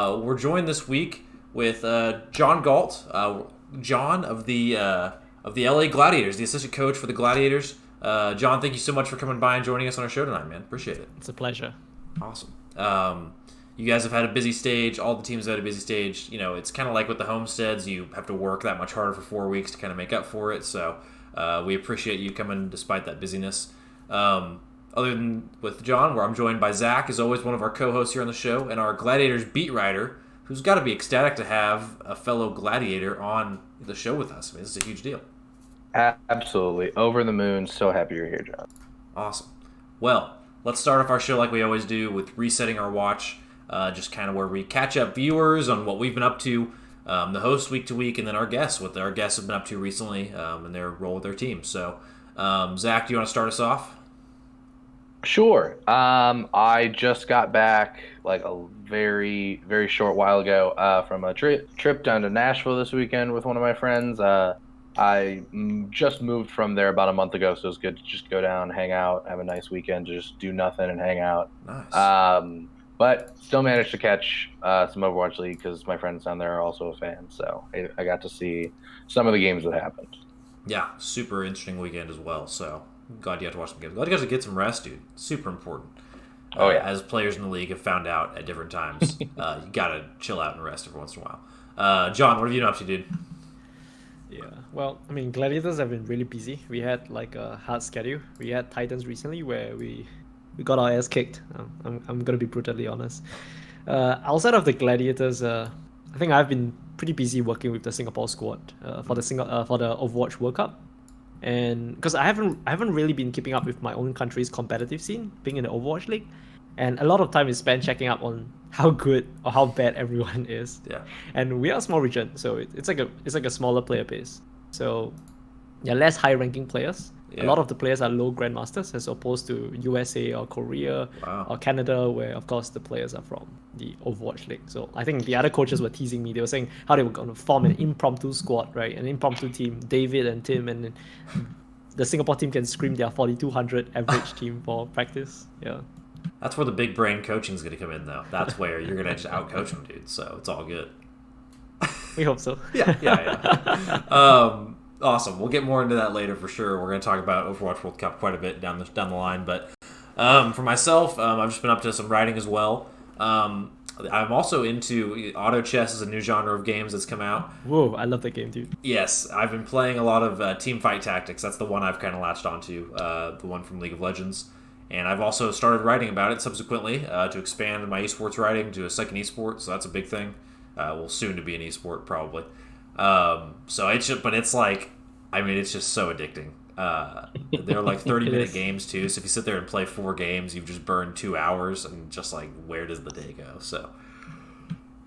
We're joined this week with JohnGalt, John of the LA Gladiators, the assistant coach for the Gladiators. John, thank you so much for coming by and joining us on our show tonight, man. Appreciate it. It's a pleasure. Awesome. You guys have had a busy stage. All the teams have had a busy stage. You know, it's kind of like with the homesteads. You have to work that much harder for 4 weeks to kind of make up for it. So we appreciate you coming despite that busyness. Other than with John, where I'm joined by Zach, is always one of our co-hosts here on the show, and our Gladiators beat writer, who's got to be ecstatic to have a fellow Gladiator on the show with us. I mean, this is a huge deal. Absolutely. Over the moon. So happy you're here, John. Awesome. Well, let's start off our show like we always do with resetting our watch, just kind of where we catch up viewers on what we've been up to, the host week to week, and then our guests, what our guests have been up to recently, and their role with their team. So, Zach, do you want to start us off? Sure. I just got back like a very, very short while ago from a trip down to Nashville this weekend with one of my friends. I just moved from there about a month ago, so it was good to just go down, hang out, have a nice weekend, to just do nothing and hang out. Nice. But still managed to catch some Overwatch League because my friends down there are also a fan, so I got to see some of the games that happened. Yeah, super interesting weekend as well, so glad you got to watch some games. Glad you guys to get some rest, dude. Super important. Oh, yeah. As players in the league have found out at different times, you got to chill out and rest every once in a while. John, what have you been up to, dude? Yeah. Well, I mean, Gladiators have been really busy. We had like a hard schedule. We had Titans recently where we got our ass kicked. I'm gonna be brutally honest. Outside of the Gladiators, I think I've been pretty busy working with the Singapore squad for the Overwatch World Cup. And because I haven't really been keeping up with my own country's competitive scene, being in the Overwatch League, and a lot of time is spent checking up on how good or how bad everyone is. Yeah. And we are a small region, so it's like a smaller player base. So yeah, less high ranking players. Yeah. A lot of the players are low grandmasters as opposed to USA or Korea or Canada, where of course the players are from the Overwatch League. So I think the other coaches were teasing me. They were saying how they were going to form an impromptu squad, right? An impromptu team, David and Tim, and the Singapore team can scream their 4,200 average team for practice. Yeah. That's where the big brain coaching is going to come in, though. That's where you're going to just outcoach them, dude. So it's all good. We hope so. Yeah. Awesome. We'll get more into that later for sure. We're going to talk about Overwatch World Cup quite a bit down the line. But for myself, I've just been up to some writing as well. I'm also into auto chess as a new genre of games that's come out. Whoa, I love that game, dude. Yes, I've been playing a lot of Team Fight Tactics. That's the one I've kind of latched onto, the one from League of Legends. And I've also started writing about it subsequently to expand my esports writing to a second esport. So that's a big thing. Will soon to be an esport probably. So it's just, but it's like, I mean, it's just so addicting. They're like 30-minute games too. So if you sit there and play 4 games, you've just burned 2 hours, and just like, where does the day go? So,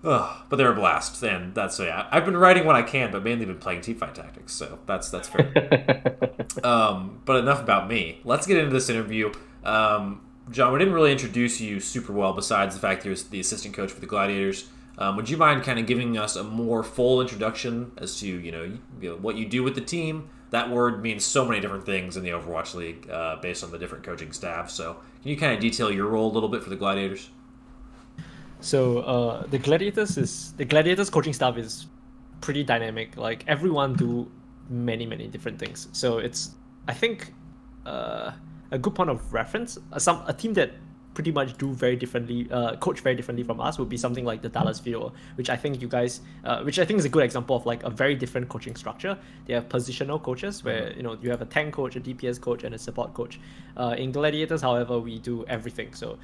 but they're a blast, and that's yeah. I've been writing when I can, but mainly been playing Teamfight Tactics. So that's fair. But enough about me. Let's get into this interview. John, we didn't really introduce you super well, besides the fact that you're the assistant coach for the Gladiators. Would you mind kind of giving us a more full introduction as to you know what you do with the team? That word means so many different things in the Overwatch League based on the different coaching staff. So can you kind of detail your role a little bit for the Gladiators? So the Gladiators coaching staff is pretty dynamic. Like everyone do many different things. So it's, I think, a good point of reference. A team that pretty much do very differently, coach very differently from us would be something like the Dallas Fuel, which I think is a good example of like a very different coaching structure. They have positional coaches where you have a tank coach, a DPS coach, and a support coach. In Gladiators, however, we do everything. So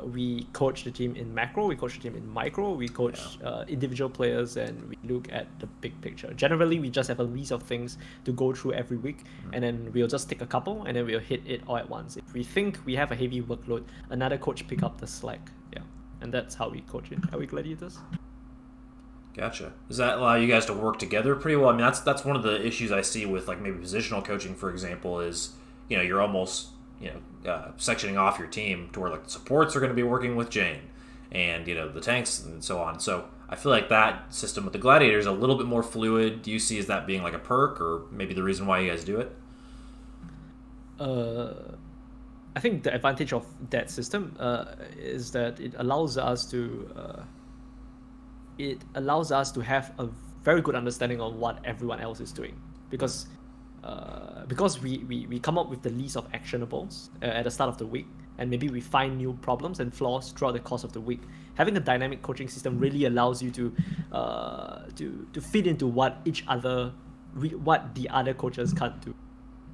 we coach the team in macro, we coach the team in micro, we coach individual players, and we look at the big picture. Generally, we just have a list of things to go through every week, and then we'll just take a couple, and then we'll hit it all at once. If we think we have a heavy workload, another coach pick up the slack. Yeah, and that's how we coach it. How we Gladiators. Gotcha. Does that allow you guys to work together pretty well? I mean, that's one of the issues I see with like maybe positional coaching, for example, is you're almost sectioning off your team to where like the supports are going to be working with Jane, and the tanks and so on. So I feel like that system with the Gladiators is a little bit more fluid. Do you see as that being like a perk, or maybe the reason why you guys do it? I think the advantage of that system is that it allows us to it allows us to have a very good understanding of what everyone else is doing, because we come up with the list of actionables at the start of the week, and maybe we find new problems and flaws throughout the course of the week. Having a dynamic coaching system really allows you to fit into what the other coaches can't do.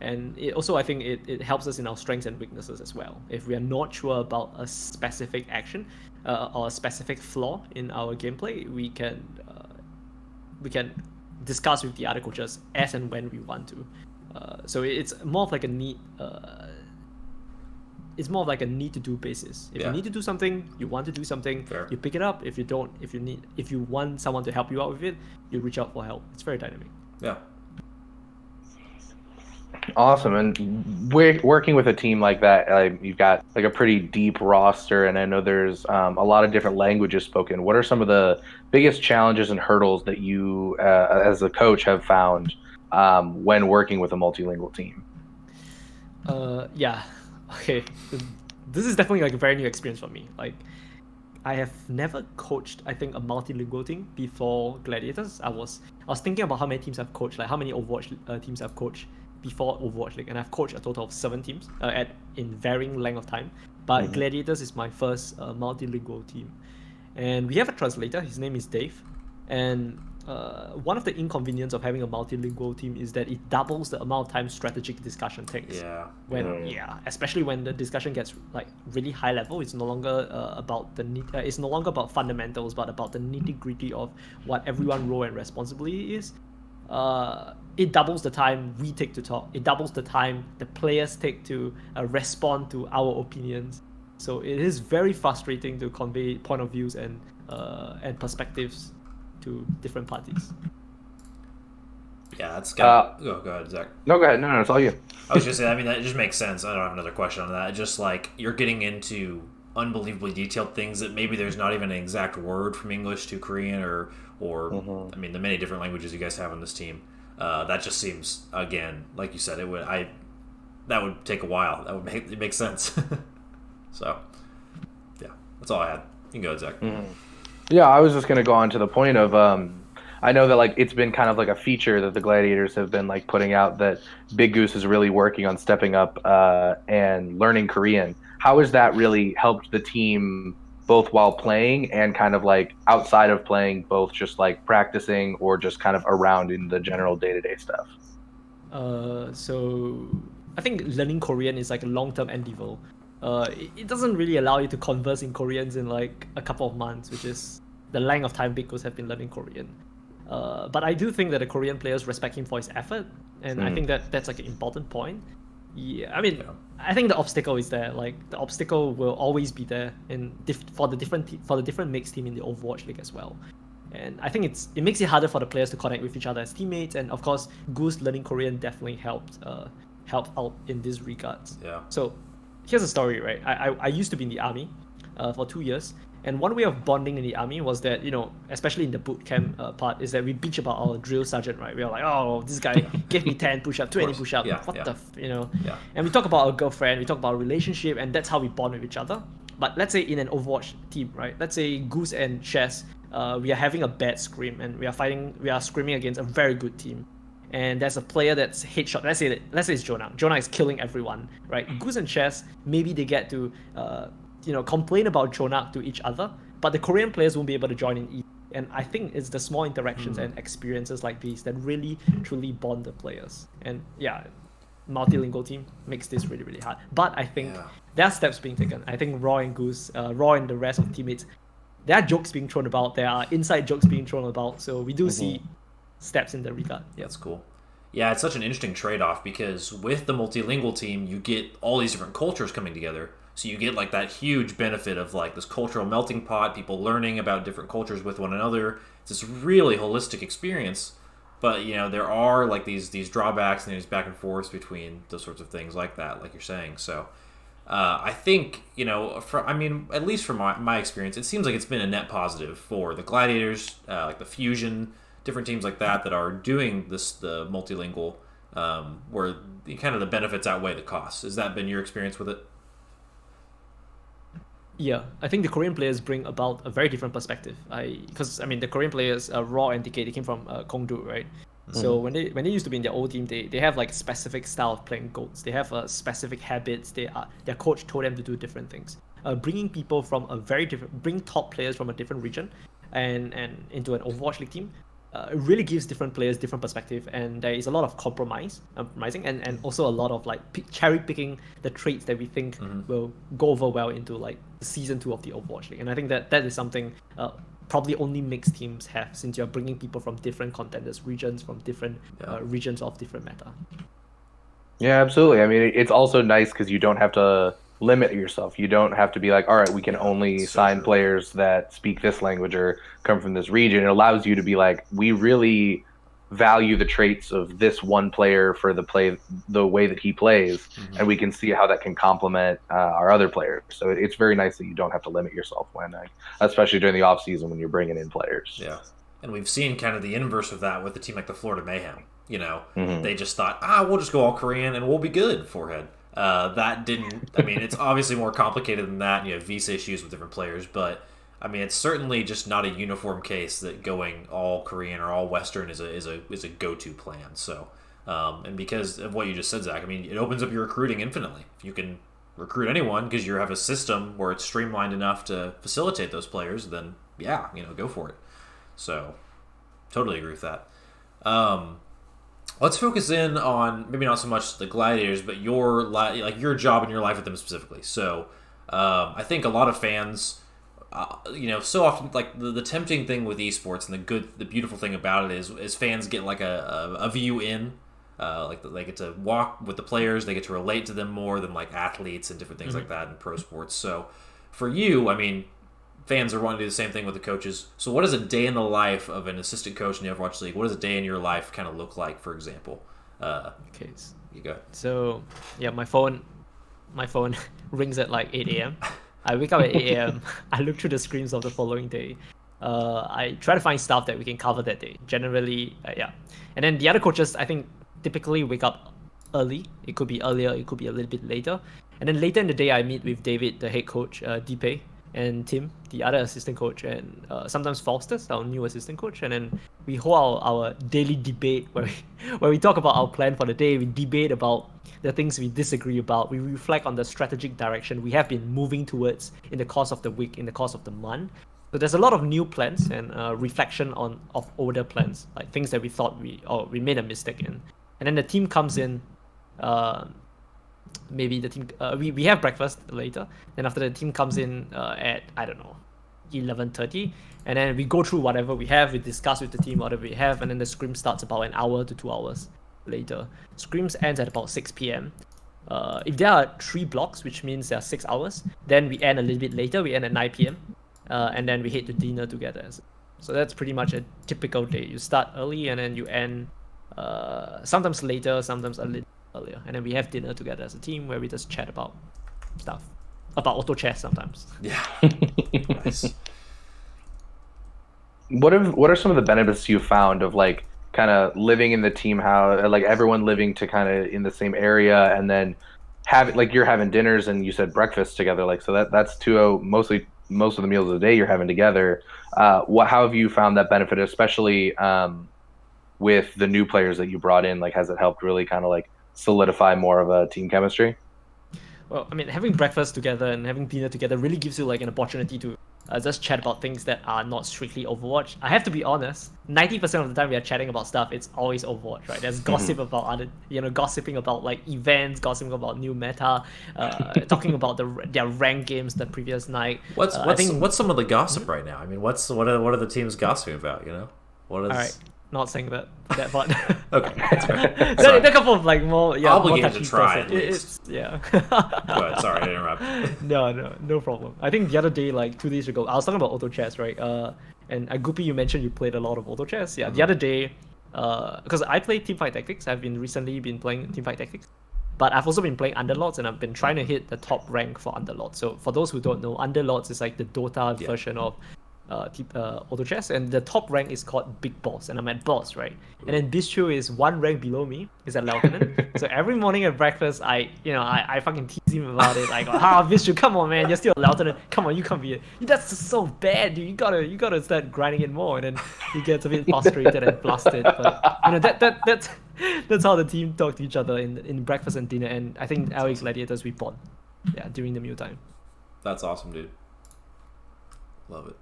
And it also, I think it helps us in our strengths and weaknesses as well. If we are not sure about a specific action or a specific flaw in our gameplay, we can discuss with the other coaches as and when we want to. So it's more of like a need. It's more of like a need to do basis. If you need to do something, you want to do something, Fair. you pick it up. If you don't, if you want someone to help you out with it, you reach out for help. It's very dynamic. Yeah. Awesome. And we're working with a team like that. You've got like a pretty deep roster, and I know there's a lot of different languages spoken. What are some of the biggest challenges and hurdles that you, as a coach, have found when working with a multilingual team? Yeah. Okay. This is definitely like a very new experience for me. Like, I have never coached, I think, a multilingual team before Gladiators. I was thinking about how many teams I've coached, like how many Overwatch teams I've coached before Overwatch League, and I've coached a total of 7 teams in varying length of time. But Gladiators is my first multilingual team, and we have a translator. His name is Dave, and one of the inconvenience of having a multilingual team is that it doubles the amount of time strategic discussion takes. Yeah. Especially when the discussion gets like really high level. It's no longer it's no longer about fundamentals, but about the nitty gritty of what everyone role and responsibility is. It doubles the time we take to talk. It doubles the time the players take to respond to our opinions. So it is very frustrating to convey point of views and perspectives to different parties. Yeah, that's got. Go ahead, Zach. No, go ahead. No, it's all you. I was just saying. I mean, that just makes sense. I don't have another question on that. Just like you're getting into unbelievably detailed things that maybe there's not even an exact word from English to Korean or I mean the many different languages you guys have on this team. That just seems, again, like you said, that would take a while. That would make sense. So, yeah, that's all I had. You can go ahead, Zach. Yeah, I was just gonna go on to the point of I know that like it's been kind of like a feature that the Gladiators have been like putting out, that Big Goose is really working on stepping up and learning Korean. How has that really helped the team both while playing and kind of like outside of playing, both just like practicing or just kind of around in the general day-to-day stuff? So I think learning Korean is like a long-term endeavor. It doesn't really allow you to converse in Koreans in like a couple of months, which is the length of time Big Goose have been learning Korean. But I do think that the Korean players respect him for his effort, and I think that's like an important point. Yeah, I mean, I think the obstacle is there. Like the obstacle will always be there for the different mixed team in the Overwatch League as well. And I think it makes it harder for the players to connect with each other as teammates. And of course, Goose learning Korean definitely helped out in this regards. Yeah. So here's a story, right? I used to be in the army for 2 years. And one way of bonding in the army was that, especially in the boot camp part, is that we bitch about our drill sergeant, right? We are like, oh, this guy gave me 10 push-up, 20 push-up, Yeah. And we talk about our girlfriend, we talk about our relationship, and that's how we bond with each other. But let's say in an Overwatch team, right? Let's say Goose and Chess, we are having a bad scrim, and we are screaming against a very good team. And there's a player that's headshot. Let's say it's Jonah. Jonah is killing everyone, right? Goose and Chess, maybe they get to complain about Jonah to each other, but the Korean players won't be able to join in either. And I think it's the small interactions and experiences like these that really, truly bond the players. And yeah, multilingual team makes this really, really hard. But I think there are steps being taken. I think Raw and Goose, Raw and the rest of the teammates, there are jokes being thrown about. There are inside jokes being thrown about. So we do see steps in that regard. Yeah, it's cool. Yeah, it's such an interesting trade-off because with the multilingual team, you get all these different cultures coming together. So you get like that huge benefit of like this cultural melting pot, people learning about different cultures with one another. It's this really holistic experience. But there are like these drawbacks and these back and forths between those sorts of things like that, like you're saying. So I think at least from my experience, it seems like it's been a net positive for the Gladiators, like the Fusion, different teams like that are doing the multilingual, where kind of the benefits outweigh the costs. Has that been your experience with it? Yeah, I think the Korean players bring about a very different perspective. Because I mean the Korean players, Raw and DK, they came from Kongdu, right? So when they used to be in their old team, they have like specific style of playing goats. They have specific habits. Their coach told them to do different things. Bringing people from a very different, bring top players from a different region, and into an Overwatch League team, it really gives different players different perspective, and there is a lot of compromising, and also a lot of like cherry picking the traits that we think will go over well into like the season 2 of the Overwatch League. And I think that is something probably only mixed teams have, since you're bringing people from different contenders regions, from different regions of different meta. Yeah, absolutely. I mean, it's also nice because you don't have to limit yourself. You don't have to be like, all right, we can only so sign true. players that speak this language or come from this region. It allows you to be like, we really value the traits of this one player for the way that he plays, and we can see how that can complement our other players. So it's very nice that you don't have to limit yourself when, especially during the off season when you're bringing in players. Yeah. And we've seen kind of the inverse of that with a team like the Florida Mayhem. You know, Mhm. they just thought, we'll just go all Korean and we'll be good, forehead. That didn't, I mean, it's obviously more complicated than that, and you have visa issues with different players, but I mean, it's certainly just not a uniform case that going all Korean or all Western is a go-to plan. So, and because of what you just said, Zach, I mean, it opens up your recruiting infinitely. If you can recruit anyone because you have a system where it's streamlined enough to facilitate those players, then yeah, go for it. So, totally agree with that. Let's focus in on maybe not so much the Gladiators, but your your job and your life with them specifically. So, I think a lot of fans, so often like the tempting thing with esports and the beautiful thing about it is fans get like a view in, like they get to walk with the players, they get to relate to them more than like athletes and different things like that in pro sports. So, for you, I mean, fans are wanting to do the same thing with the coaches. So what does a day in the life of an assistant coach in the Overwatch League, what does a day in your life kind of look like, for example? Okay, You go. so yeah, my phone rings at like 8 a.m. I wake up at 8 a.m. I look through the screens of the following day. I try to find stuff that we can cover that day. Generally, yeah. And then the other coaches, I think, typically wake up early. It could be earlier, it could be a little bit later. And then later in the day, I meet with David, the head coach, Deepe, and Tim, the other assistant coach, and sometimes Faustus, our new assistant coach. And then we hold our daily debate where we talk about our plan for the day. We debate about the things we disagree about. We reflect on the strategic direction we have been moving towards in the course of the week, in the course of the month. So there's a lot of new plans and reflection of older plans, like things that we thought we made a mistake in. And then the team comes in. Maybe the team we have breakfast later. Then after the team comes in at, I don't know, 11:30, and then we go through whatever we have. We discuss with the team whatever we have, and then the scrim starts about an hour to 2 hours later. Scrims ends at about 6 p.m. If there are 3 blocks, which means there are 6 hours, then we end a little bit later. We end at 9 p.m. And then we head to dinner together. So that's pretty much a typical day. You start early and then you end sometimes later, sometimes a little earlier, and then we have dinner together as a team where we just chat about stuff, about auto chess sometimes. Yeah. Nice. What are some of the benefits you found of like kind of living in the team house, like everyone living to kind of in the same area, and then having like you're having dinners and you said breakfast together, like so that's most of the meals of the day you're having together. How have you found that benefit, especially with the new players that you brought in? Like, has it helped really kind of like solidify more of a team chemistry? Well, I mean, having breakfast together and having dinner together really gives you like an opportunity to just chat about things that are not strictly Overwatch. I have to be honest, 90% of the time we are chatting about stuff, it's always Overwatch, right? There's gossip about other, gossiping about like events, gossiping about new meta, talking about their ranked games the previous night. What's some of the gossip right now? I mean, what are the teams gossiping about? What is? All right. Not saying that part. Okay, that's fair. There are a couple of like more obligated more to try. It's yeah. Go ahead. Sorry, I interrupted. No problem. I think the other day, like 2 days ago, I was talking about auto chess, right? And Guppy, you mentioned you played a lot of auto chess. Yeah, the other day, because I play Teamfight Tactics. I've recently been playing Teamfight Tactics, but I've also been playing Underlords, and I've been trying to hit the top rank for Underlords. So for those who don't know, Underlords is like the Dota version of auto chess, and the top rank is called Big Boss, and I'm at Boss, right? And then Bistro is one rank below me, is at Lieutenant. So every morning at breakfast, I fucking tease him about it. I go, Bistro, come on, man, you're still a Lieutenant. Come on, you can't be it. That's just so bad, dude. You gotta start grinding it more. And then he gets a bit frustrated and blasted. But that's how the team talk to each other in breakfast and dinner. And I think LA Gladiators we bond, during the mealtime. That's awesome, dude. Love it.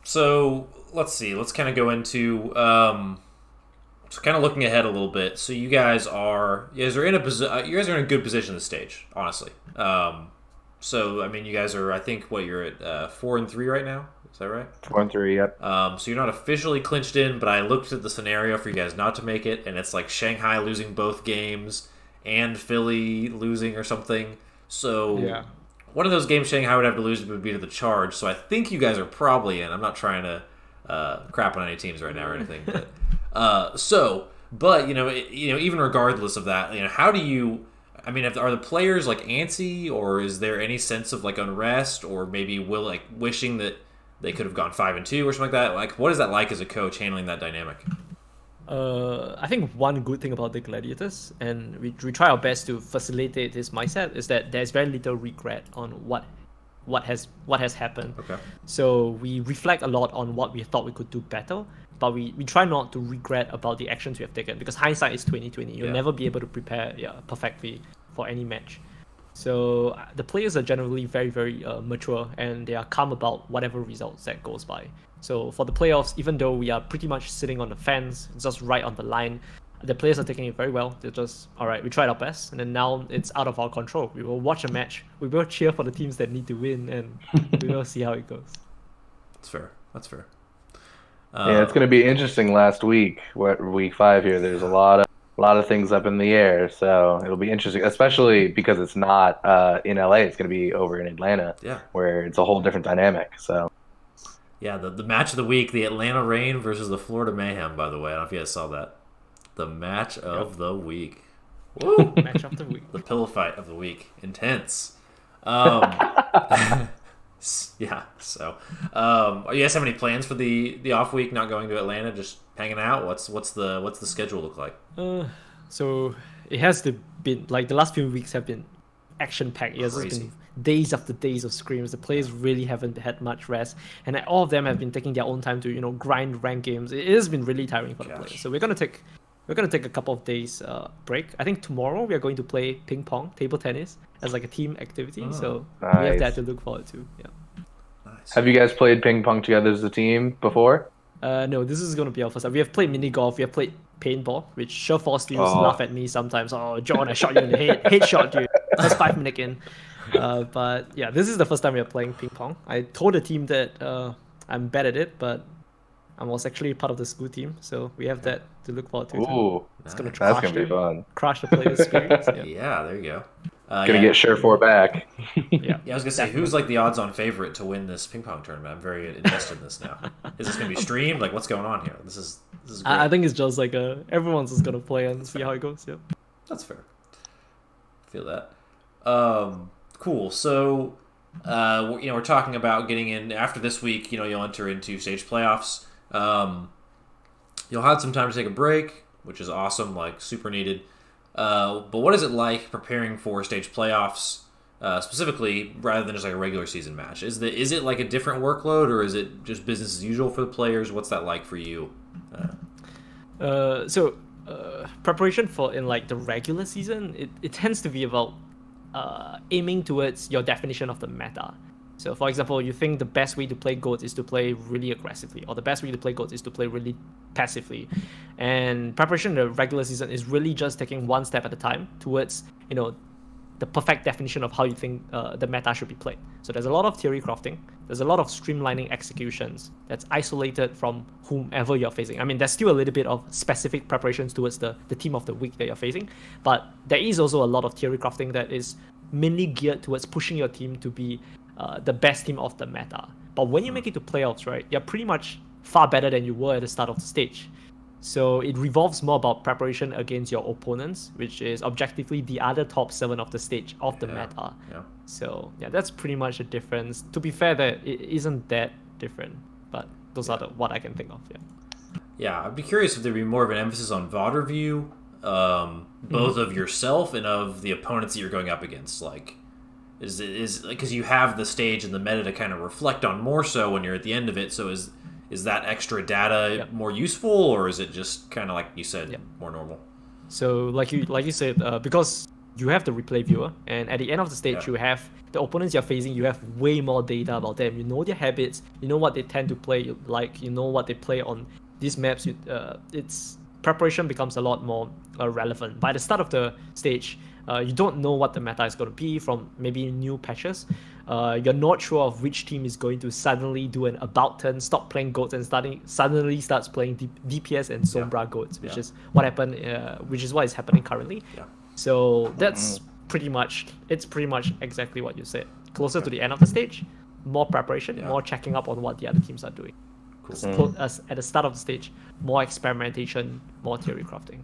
So let's see. Let's kind of go into so kind of looking ahead a little bit. So you guys are in a good position at this stage, honestly. So I mean, you guys are, I think, you're at 4-3 right now. Is that right? 4-3, yep. So you're not officially clinched in, but I looked at the scenario for you guys not to make it, and it's like Shanghai losing both games and Philly losing or something. So yeah. One of those games Shanghai would have to lose would be to the Charge. So I think you guys are probably in. I'm not trying to crap on any teams right now or anything. But even regardless of that, how do you? I mean, are the players like antsy, or is there any sense of like unrest, or maybe wishing that they could have gone 5-2 or something like that? Like, what is that like as a coach handling that dynamic? I think one good thing about the Gladiators, and we try our best to facilitate this mindset, is that there's very little regret on what has happened. Okay. So we reflect a lot on what we thought we could do better, but we try not to regret about the actions we have taken, because hindsight is 20/20. You'll never be able to prepare perfectly for any match. So the players are generally very, very mature, and they are calm about whatever results that goes by. So for the playoffs, even though we are pretty much sitting on the fence, just right on the line, the players are taking it very well. They're just, all right, we tried our best, and then now it's out of our control. We will watch a match, we will cheer for the teams that need to win, and we will see how it goes. That's fair. Yeah, it's going to be interesting last week, week 5 here. There's a lot of things up in the air, so it'll be interesting, especially because it's not in LA. It's going to be over in Atlanta, where it's a whole different dynamic. So. Yeah, the match of the week, the Atlanta Reign versus the Florida Mayhem, by the way. I don't know if you guys saw that. The match of the week. Woo! Match of the week. The pillow fight of the week. Intense. Yeah, so. You guys have any plans for the off week, not going to Atlanta, just hanging out? What's the schedule look like? So it has been, like, the last few weeks have been action-packed. It has been days after days of scrims. The players really haven't had much rest, and all of them have been taking their own time to grind rank games. It has been really tiring for the players. So we're gonna take a couple of days break. I think tomorrow we are going to play ping pong, table tennis, as like a team activity. So nice. We have that to look forward to. Yeah. Nice. Have you guys played ping pong together as a team before? No, this is gonna be our first time. We have played mini golf. We have played paintball, which Sure4 students laugh at me sometimes. Oh, John, I shot you in the head. Headshot you. First 5 minutes in. But yeah, this is the first time we are playing ping pong. I told the team that I'm bad at it, but I was actually part of the school team, so we have that to look forward to. Ooh, it's gonna be fun. Crush the players' spirits. Yeah, there you go. Gonna get Sure4 back. Yeah, I was gonna say, who's like the odds-on favorite to win this ping pong tournament? I'm very invested in this now. Is this gonna be streamed? Like, what's going on here? This is great. I think it's just like everyone's just gonna play and see how it goes. Yeah, that's fair. Feel that. Cool. So, we're talking about getting in after this week. You'll enter into stage playoffs. You'll have some time to take a break, which is awesome, like super needed. But what is it like preparing for stage playoffs, specifically, rather than just like a regular season match? Is it like a different workload, or is it just business as usual for the players? What's that like for you? Preparation for in like the regular season, it tends to be about aiming towards your definition of the meta. So, for example, you think the best way to play GOAT is to play really aggressively, or the best way to play GOAT is to play really passively. And preparation in the regular season is really just taking one step at a time towards, the perfect definition of how you think the meta should be played. So there's a lot of theory crafting. There's a lot of streamlining executions that's isolated from whomever you're facing. I mean, there's still a little bit of specific preparations towards the team of the week that you're facing, but there is also a lot of theory crafting that is mainly geared towards pushing your team to be the best team of the meta. But when you make it to playoffs, right, you're pretty much far better than you were at the start of the stage. So it revolves more about preparation against your opponents, which is objectively the other top 7 of the stage of the meta. Yeah. So yeah, that's pretty much the difference. To be fair, that it isn't that different, but those are what I can think of. Yeah, I'd be curious if there'd be more of an emphasis on VOD review, both of yourself and of the opponents that you're going up against. Like, is because you have the stage and the meta to kind of reflect on more so when you're at the end of it. So is that extra data more useful, or is it just kind of like you said, more normal? So like you said, because you have the replay viewer, and at the end of the stage, you have the opponents you're facing. You have way more data about them. You know their habits. You know what they tend to play like. You know what they play on these maps. Its preparation becomes a lot more relevant. By the start of the stage, you don't know what the meta is going to be from maybe new patches. You're not sure of which team is going to suddenly do an about turn, stop playing goats, and suddenly starts playing DPS and Sombra goats, which is what happened. Which is what is happening currently. Yeah. So that's pretty much exactly what you said. Closer to the end of the stage, more preparation, more checking up on what the other teams are doing. Cool. At the start of the stage, more experimentation, more theory crafting.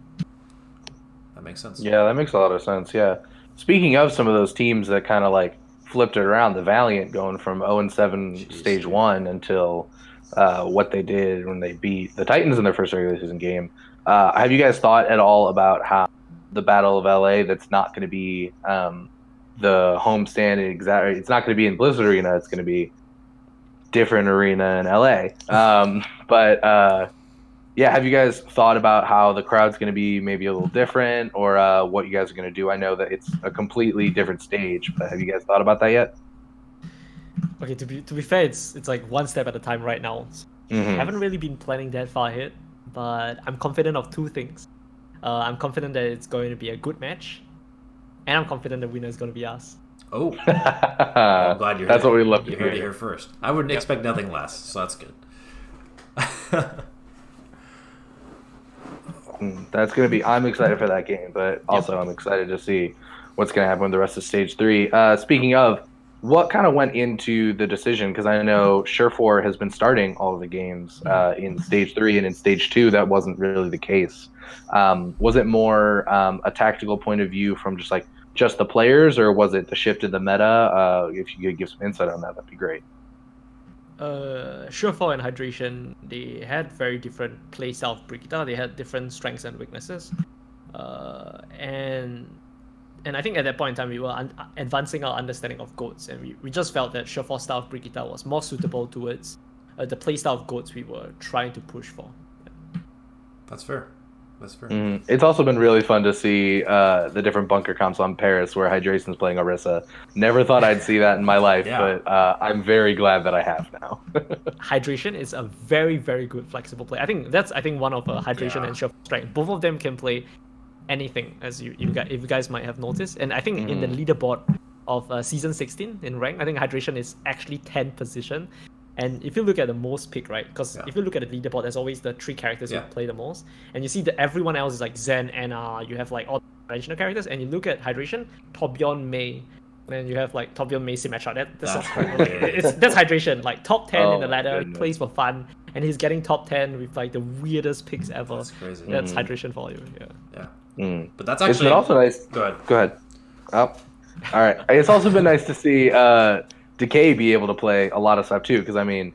That makes sense. Yeah, that makes a lot of sense. Yeah. Speaking of some of those teams that kind of like flipped it around, the Valiant going from 0-7 stage 1 until what they did when they beat the Titans in their first regular season game. Have you guys thought at all about how the Battle of LA, that's not going to be the homestand exactly? It's not going to be in Blizzard Arena. It's going to be different arena in LA. Yeah, have you guys thought about how the crowd's going to be maybe a little different, or what you guys are going to do? I know that it's a completely different stage, but have you guys thought about that yet? Okay, to be fair, it's like one step at a time right now. I haven't really been planning that far ahead, but I'm confident of 2 things. I'm confident that it's going to be a good match, and I'm confident the winner is going to be us. Oh, well, I'm glad that's what we love to hear. hear. You heard it here first. I wouldn't expect nothing less, so that's good. That's going to be. I'm excited for that game, but also I'm excited to see what's going to happen with the rest of Stage 3. Speaking of, what kind of went into the decision? Because I know Surefour has been starting all of the games in Stage 3, and in Stage 2 that wasn't really the case. Was it more a tactical point of view from just the players, or was it the shift in the meta? If you could give some insight on that, that'd be great. Surefour and Hydration, they had very different playstyle of Brigitte. They had different strengths and weaknesses. And I think at that point in time, we were advancing our understanding of goats, and we just felt that Surefour style of Brigitte was more suitable towards the playstyle of goats we were trying to push for. That's fair. It's also been really fun to see the different bunker comps on Paris where Hydration's playing Orisa. Never thought I'd see that in my life, but I'm very glad that I have now. Hydration is a very, very good flexible play. I think one of Hydration and Surefour's strength. Both of them can play anything, as if you guys might have noticed. And I think in the leaderboard of season 16 in rank, I think Hydration is actually 10th position. And if you look at the most pick, right? Because if you look at the leaderboard, there's always the 3 characters who play the most. And you see that everyone else is like Zen, Anna, you have like all the conventional characters. And you look at Hydration, Torbjorn, Mei. And you have like Torbjorn, Mei, Symmetra. That's Hydration. Like top 10 in the ladder, plays for fun. And he's getting top 10 with like the weirdest picks ever. That's crazy. That's Hydration for you. But that's actually... It's been also nice... Go ahead. Oh, all right. It's also been nice to see... Decay be able to play a lot of stuff too, because I mean,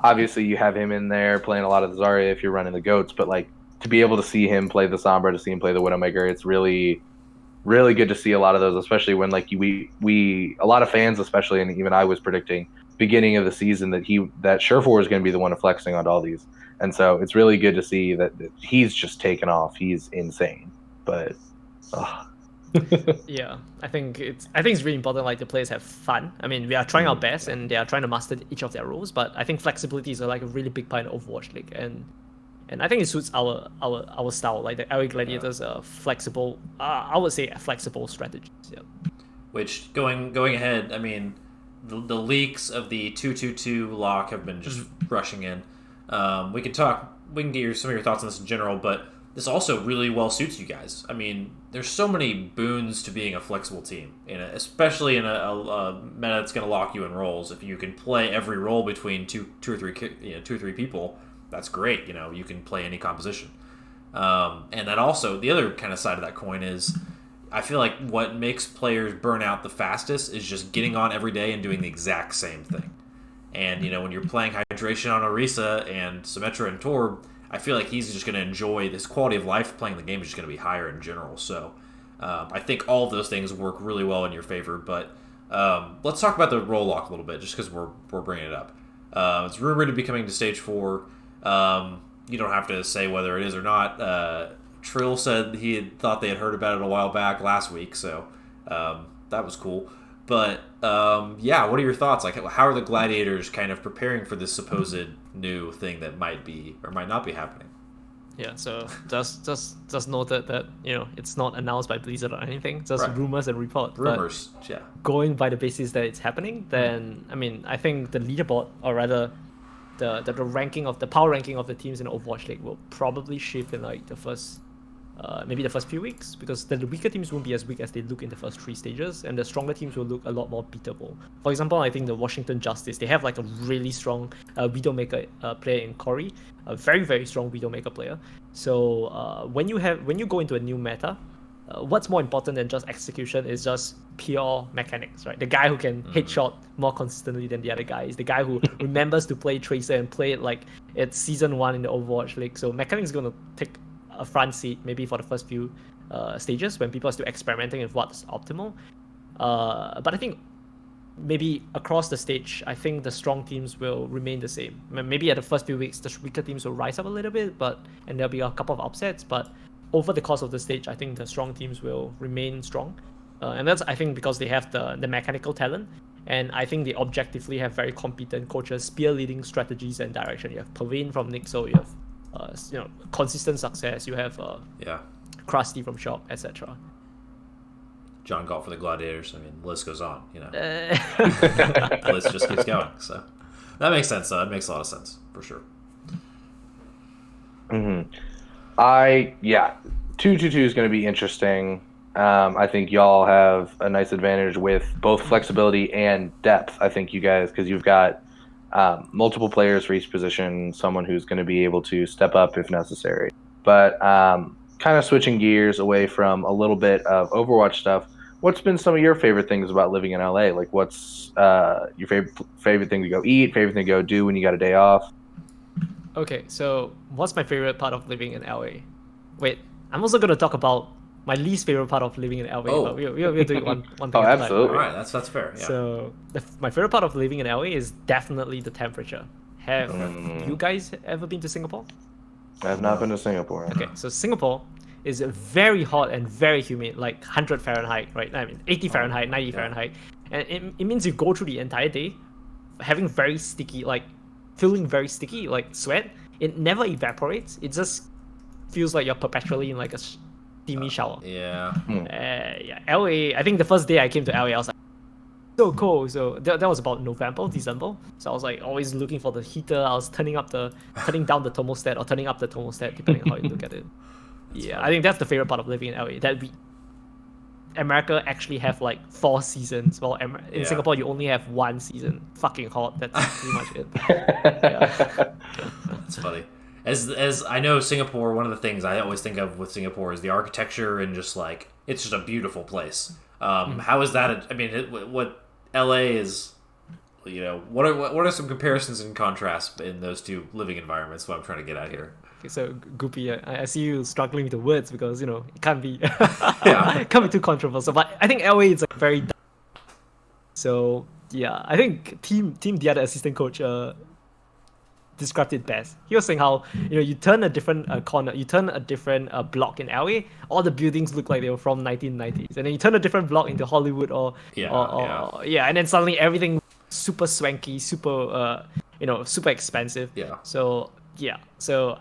obviously you have him in there playing a lot of the Zarya if you're running the goats, but like to be able to see him play the Sombra, to see him play the Widowmaker, it's really, really good to see a lot of those, especially when like we a lot of fans, especially, and even I was predicting beginning of the season that Surefour is going to be the one flexing on all these, and so it's really good to see that he's just taken off. He's insane, but. Yeah, I think it's really important. Like the players have fun. I mean, we are trying our best, and they are trying to master each of their roles. But I think flexibility is like a really big part of Overwatch League, and I think it suits our style. Like the LA Gladiators are flexible. I would say flexible strategies. Yeah. Which going ahead, I mean, the leaks of the 2-2-2 lock have been just rushing in. We can get some of your thoughts on this in general, but this also really well suits you guys. I mean, there's so many boons to being a flexible team, especially in a meta that's going to lock you in roles. If you can play every role between two or three people, that's great. You can play any composition. And then also the other kind of side of that coin is I feel like what makes players burn out the fastest is just getting on every day and doing the exact same thing. And, when you're playing Hydration on Orisa and Symmetra and Torb, I feel like he's just going to enjoy this quality of life playing the game is just going to be higher in general. So I think all of those things work really well in your favor. But let's talk about the role lock a little bit just because we're bringing it up. It's rumored to be coming to Stage 4. You don't have to say whether it is or not. Trill said he had thought they had heard about it a while back last week, so that was cool. But yeah, what are your thoughts? Like, how are the Gladiators kind of preparing for this supposed new thing that might be or might not be happening? Yeah, so just noted that it's not announced by Blizzard or anything, just Right. rumors and reports. Rumors, yeah. Going by the basis that it's happening, then I think the leaderboard, or rather the ranking of the power ranking of the teams in the Overwatch League will probably shift in like the first maybe the first few weeks, because the weaker teams won't be as weak as they look in the first 3 stages, and the stronger teams will look a lot more beatable. For example, I think the Washington Justice, they have like a really strong Widowmaker player in Corey, a very, very strong Widowmaker player. So when you go into a new meta, what's more important than just execution is just pure mechanics, right? The guy who can headshot more consistently than the other guy is the guy who remembers to play Tracer and play it like it's Season 1 in the Overwatch League. So mechanics is going to take a front seat maybe for the first few stages when people are still experimenting with what's optimal. But I think maybe across the stage, I think the strong teams will remain the same. Maybe at the first few weeks, the weaker teams will rise up a little bit, and there'll be a couple of upsets. But over the course of the stage, I think the strong teams will remain strong. And that's, I think, because they have the mechanical talent. And I think they objectively have very competent coaches, spearleading strategies and direction. You have Pavane from Nixo, you have consistent success. You have Krusty from Shop, etc. JohnGalt for the Gladiators. I mean, the list goes on. The list just keeps going. So that makes sense. Though. It makes a lot of sense for sure. Mm-hmm. 2-2-2 is going to be interesting. I think y'all have a nice advantage with both flexibility and depth. I think you guys, because you've got multiple players for each position, someone who's going to be able to step up if necessary. But kind of switching gears away from a little bit of Overwatch stuff, what's been some of your favorite things about living in LA? Like, what's your favorite thing to go eat, favorite thing to go do when you got a day off? Okay, so what's my favorite part of living in LA? Wait, I'm also going to talk about my least favorite part of living in LA. But we'll do it one thing Oh, at a time. absolutely. All right, that's fair. Yeah. So my favorite part of living in LA is definitely the temperature. Have you guys ever been to Singapore? I have not been to Singapore. Okay, so Singapore is very hot and very humid, like 100 Fahrenheit, right? 80 Fahrenheit, 90 Fahrenheit. And it means you go through the entire day having very sticky, feeling very sticky, like sweat. It never evaporates. It just feels like you're perpetually in like a steamy shower. Yeah. LA, I think the first day I came to LA, I was like, so cold. So that was about November, December. So I was like always looking for the heater. I was turning down the thermostat or turning up the thermostat, depending on how you look at it. Funny. I think that's the favorite part of living in LA. That America actually have like 4 seasons, while in Singapore you only have 1 season. Fucking hot. That's pretty much it. That's funny. As I know, Singapore, one of the things I always think of with Singapore is the architecture and just like it's just a beautiful place. How is that? I mean, what LA is, what are some comparisons and contrasts in those two living environments? What I'm trying to get at here. Okay, so Goopy, I see you struggling with the words because it can't be can't be too controversial. But I think LA is like very. So yeah, I think Team, the other assistant coach, described it best. He was saying how you turn a different corner, you turn a different block in LA, all the buildings look like they were from 1990s, and then you turn a different block into Hollywood or and then suddenly everything super swanky, super super expensive. So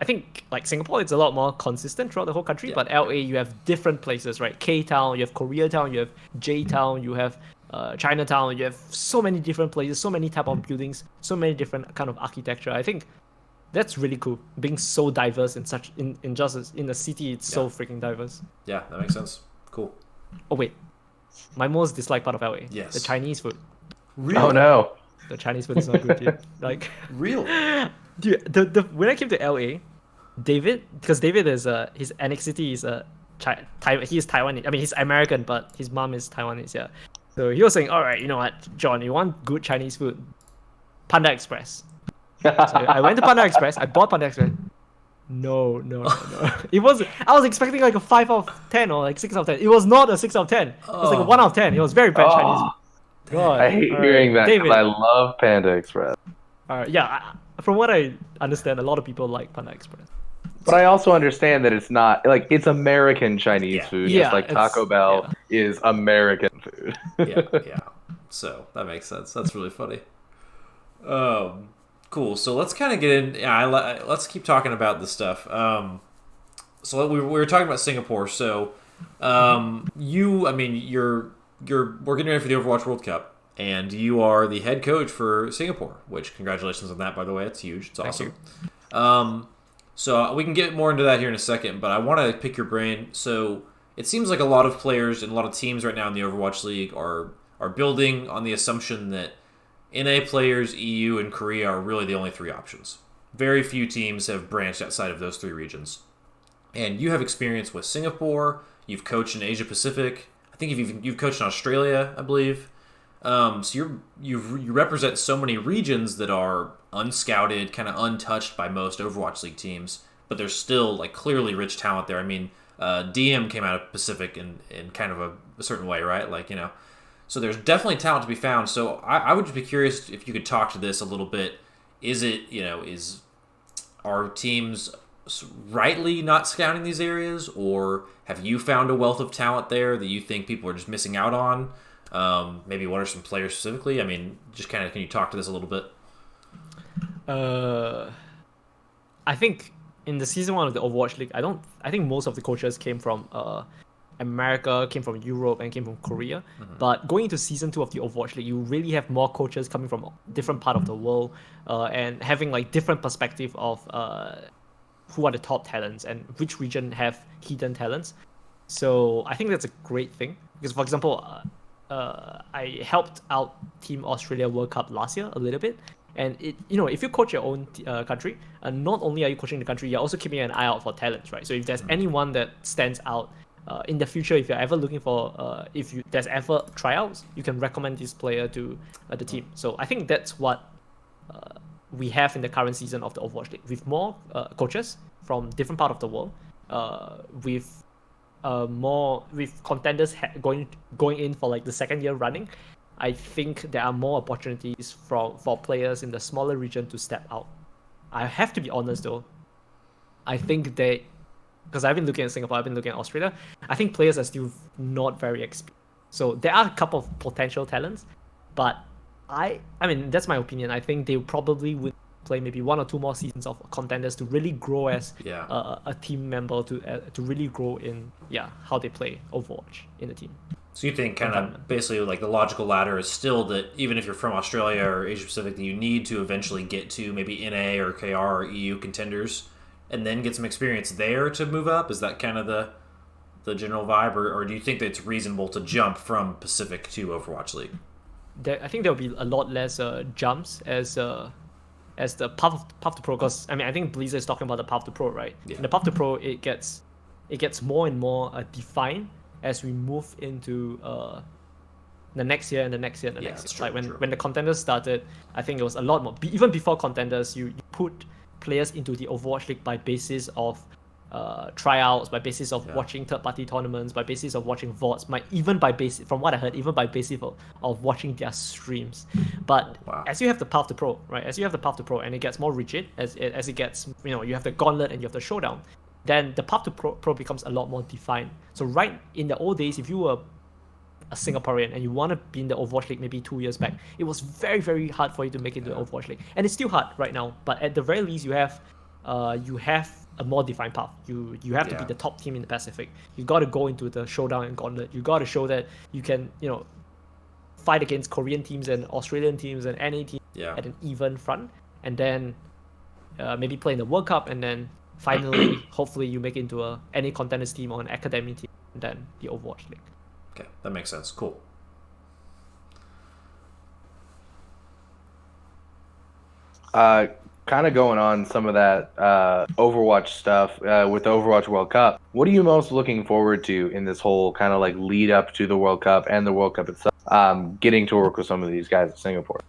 I think like Singapore, it's a lot more consistent throughout the whole country, but LA you have different places, right? K-Town, you have Koreatown, you have J-Town, you have Chinatown. You have so many different places, so many type of buildings, so many different kind of architecture. I think that's really cool, being so diverse in a city. It's so freaking diverse. Yeah, that makes sense. Cool. Oh wait, my most disliked part of LA, yes, the Chinese food. Really? Oh no, the Chinese food is not good, dude. Like real. Dude, when I came to LA, David, because David is his ethnicity is he is Taiwanese. I mean, he's American, but his mom is Taiwanese. Yeah. So he was saying, all right, you know what, John, you want good Chinese food? Panda Express. So I went to Panda Express. I bought Panda Express. No. It was. I was expecting like a 5 out of 10 or like 6 out of 10. It was not a 6 out of 10. It was like a 1 out of 10. It was very bad Chinese. God, I hate hearing that because I love Panda Express. Yeah, from what I understand, a lot of people like Panda Express. But I also understand that it's not like it's American Chinese food, Yeah, just like Taco Bell is American food. yeah. So that makes sense. That's really funny. Cool. So let's kind of get in. Yeah, let's keep talking about this stuff. So we were talking about Singapore. So, you're working ready for the Overwatch World Cup, and you are the head coach for Singapore. Which congratulations on that, by the way. It's huge. It's awesome. So we can get more into that here in a second, but I want to pick your brain. So it seems like a lot of players and a lot of teams right now in the Overwatch League are building on the assumption that NA players, EU, and Korea are really the only three options. Very few teams have branched outside of those three regions. And you have experience with Singapore. You've coached in Asia Pacific. I think you've coached in Australia, I believe. So you represent so many regions that are unscouted, kind of untouched by most Overwatch League teams, but there's still like clearly rich talent there. I mean, DM came out of Pacific in kind of a certain way, right? Like, so there's definitely talent to be found. So I would just be curious if you could talk to this a little bit. Are teams rightly not scouting these areas, or have you found a wealth of talent there that you think people are just missing out on? Maybe what are some players specifically? I mean, just kind of, can you talk to this a little bit? I think in the season 1 of the Overwatch League, I think most of the coaches came from America, came from Europe, and came from Korea. Mm-hmm. But going into season 2 of the Overwatch League, you really have more coaches coming from different part of the world, and having like different perspective of who are the top talents and which region have hidden talents. So I think that's a great thing because, for example, I helped out Team Australia World Cup last year a little bit. And if you coach your own country, not only are you coaching the country, you're also keeping an eye out for talents, right? So if there's anyone that stands out in the future, if you're ever looking for, there's ever tryouts, you can recommend this player to the team. So I think that's what we have in the current season of the Overwatch League, with more coaches from different part of the world, with contenders going in for like the second year running. I think there are more opportunities for players in the smaller region to step out. I have to be honest though. I think because I've been looking at Singapore, I've been looking at Australia, I think players are still not very experienced. So there are a couple of potential talents, but I mean, that's my opinion. I think they probably would play maybe 1 or 2 more seasons of contenders to really grow as a team member, to really grow in how they play Overwatch in the team. So you think kind of basically like the logical ladder is still that even if you're from Australia or Asia Pacific, that you need to eventually get to maybe NA or KR or EU contenders and then get some experience there to move up? Is that kind of the general vibe, or do you think that it's reasonable to jump from Pacific to Overwatch League? I think there'll be a lot less jumps as the path to pro, because I think Blizzard is talking about the path to pro, right? Yeah. And the path to pro, it gets more and more defined as we move into the next year and the next year and the next year. True, when the contenders started, I think it was a lot more. Even before contenders, you put players into the Overwatch League by basis of tryouts, by basis of watching third-party tournaments, by basis of watching VODs, from what I heard, even by basis of watching their streams. But as you have the path to pro, right? As you have the path to pro, and it gets more rigid, as it gets, you have the gauntlet and you have the showdown, then the path to pro becomes a lot more defined. So right in the old days, if you were a Singaporean and you want to be in the Overwatch League maybe 2 years back, it was very, very hard for you to make it to the Overwatch League. And it's still hard right now, but at the very least, you have a more defined path. You have to be the top team in the Pacific. You got to go into the showdown and gauntlet. You got to show that you can, fight against Korean teams and Australian teams and NA teams at an even front, and then maybe play in the World Cup, and then finally, hopefully, you make it into any contenders team or an academy team, and then the Overwatch League. Okay, that makes sense. Cool. kind of going on some of that Overwatch stuff with the Overwatch World Cup. What are you most looking forward to in this whole kind of like lead up to the World Cup and the World Cup itself? Getting to work with some of these guys in Singapore.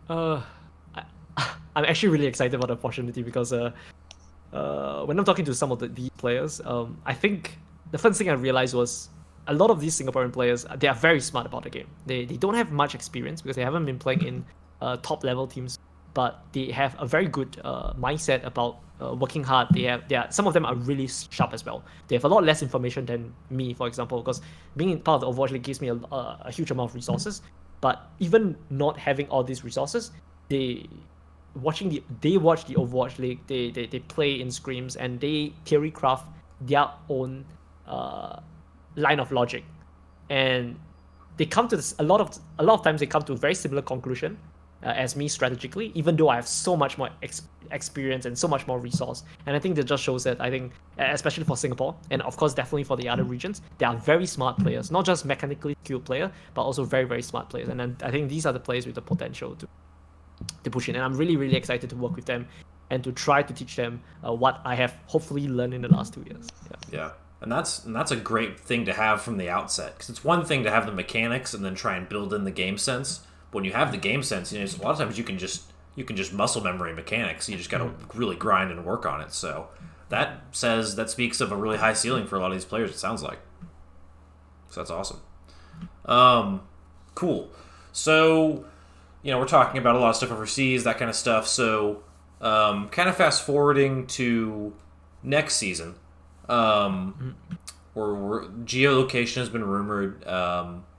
Uh, I, I'm actually really excited about the opportunity because when I'm talking to some of these players, I think the first thing I realized was a lot of these Singaporean players, they are very smart about the game. They don't have much experience because they haven't been playing in top level teams, but they have a very good mindset about working hard. Some of them are really sharp as well. They have a lot less information than me, for example, because being part of the Overwatch League gives me a huge amount of resources. But even not having all these resources, they watch the Overwatch League. They play in scrims and they theory craft their own line of logic, and they come to this, a lot of times they come to a very similar conclusion as me strategically, even though I have so much more experience and so much more resource. And I think that just shows that, I think, especially for Singapore, and of course definitely for the other regions, they are very smart players, not just mechanically skilled player, but also very, very smart players. And I think these are the players with the potential to push in. And I'm really, really excited to work with them and to try to teach them what I have hopefully learned in the last 2 years. Yeah. And that's a great thing to have from the outset, because it's one thing to have the mechanics and then try and build in the game sense. But when you have the game sense, a lot of times you can just muscle memory mechanics. You just got to really grind and work on it. So that speaks of a really high ceiling for a lot of these players. It sounds like. So that's awesome. Cool. So we're talking about a lot of stuff overseas, that kind of stuff. So kind of fast forwarding to next season. Where geolocation has been rumored.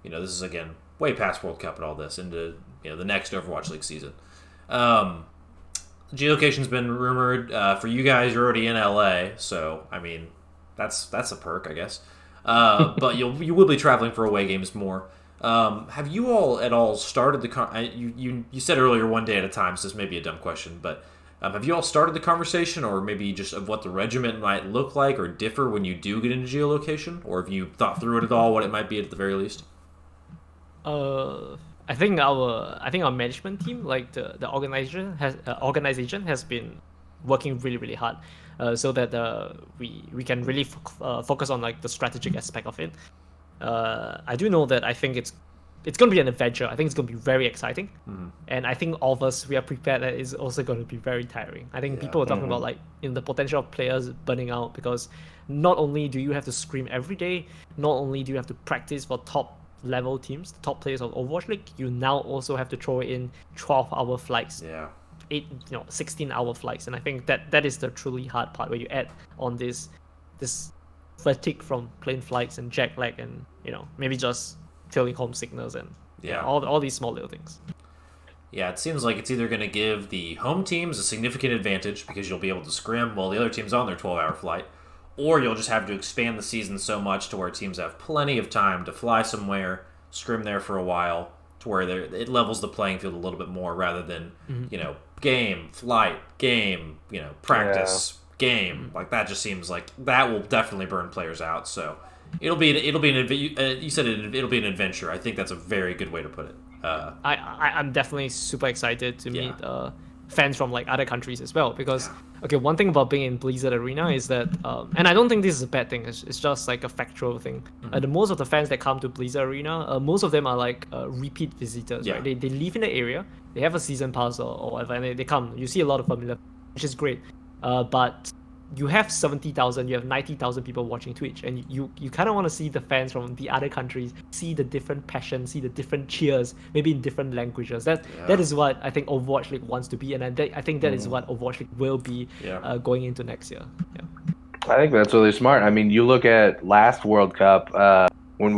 This is again way past World Cup and all this into the next Overwatch League season. Geolocation's been rumored. For you guys, you're already in LA, so I mean that's a perk, I guess. But you will be traveling for away games more. Have you all at all started you said earlier one day at a time, so this may be a dumb question, but. Have you all started the conversation, or maybe just of what the regiment might look like or differ when you do get into geolocation? Or have you thought through it at all, what it might be at the very least? I think our management team, like the organization has been working really, really hard, so that we can really focus on like the strategic aspect of it. I do know that I think it's going to be an adventure. I think it's going to be very exciting. Mm-hmm. And I think all of us, we are prepared that it's also going to be very tiring. I think people are talking about the potential of players burning out, because not only do you have to scrim every day, not only do you have to practice for top level teams, the top players of Overwatch League, you now also have to throw in 12-hour flights. 16-hour flights. And I think that is the truly hard part, where you add on this fatigue from plane flights and jet lag and, maybe just feeling homesickness and all these small little things. Yeah, it seems like it's either going to give the home teams a significant advantage because you'll be able to scrim while the other team's on their 12-hour flight, or you'll just have to expand the season so much to where teams have plenty of time to fly somewhere, scrim there for a while, to where it levels the playing field a little bit more, rather than game, flight, game, practice, game. Like that just seems like that will definitely burn players out. So. It'll be you said it'll be an adventure. I think that's a very good way to put it. I'm definitely super excited to meet fans from like other countries as well, because one thing about being in Blizzard Arena is that and I don't think this is a bad thing, it's just like a factual thing. The most of the fans that come to Blizzard Arena, most of them are like repeat visitors, right? They live in the area, they have a season pass or whatever, and they come. You see a lot of familiar, which is great, but you have 70,000, you have 90,000 people watching Twitch, and you kind of want to see the fans from the other countries, see the different passion, see the different cheers, maybe in different languages. That is what I think Overwatch League wants to be, and I think that is what Overwatch League will be going into next year. I think that's really smart. I mean, you look at last World Cup, when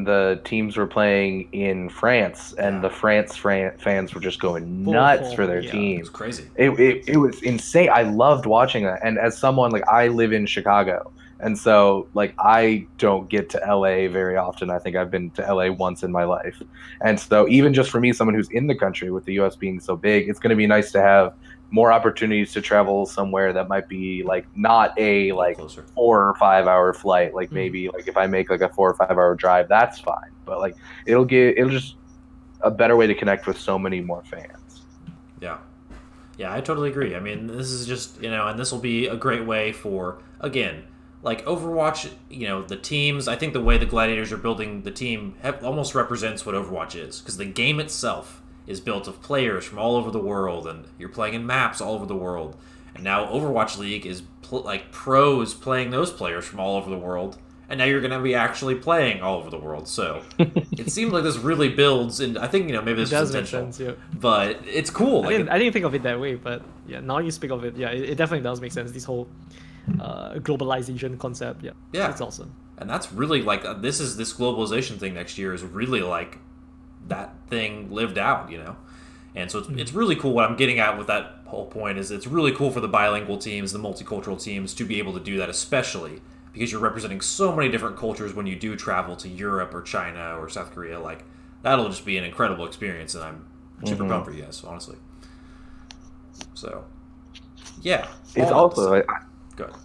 the teams were playing in France, and the fans were just going nuts for their team. It's crazy. It was insane. I loved watching that. And as someone, like, I live in Chicago, and so like I don't get to LA very often. I think I've been to LA once in my life. And so even just for me, someone who's in the country, with the US being so big, it's going to be nice to have more opportunities to travel somewhere that might be like not a like closer. 4 or 5 hour flight. Like maybe like if I make like a 4 or 5 hour drive, that's fine. But like it'll just a better way to connect with so many more fans. Yeah. Yeah, I totally agree. I mean, this is just, and this will be a great way for, again, like Overwatch, the teams. I think the way the Gladiators are building the team almost represents what Overwatch is, because the game itself is built of players from all over the world, and you're playing in maps all over the world. And now Overwatch League is like pros playing those players from all over the world, and now you're going to be actually playing all over the world. So it seems like this really builds, and I think maybe this is intentional, sense, yeah. but it's cool. I didn't think of it that way, but yeah, now you speak of it, yeah, it definitely does make sense. This whole globalization concept, yeah, it's awesome. And that's really like this globalization thing next year is really like that thing lived out, And so it's really cool. What I'm getting at with that whole point is it's really cool for the bilingual teams, the multicultural teams, to be able to do that, especially because you're representing so many different cultures when you do travel to Europe or China or South Korea. Like, that'll just be an incredible experience, and I'm super pumped for you guys, honestly. So, yeah. It's also,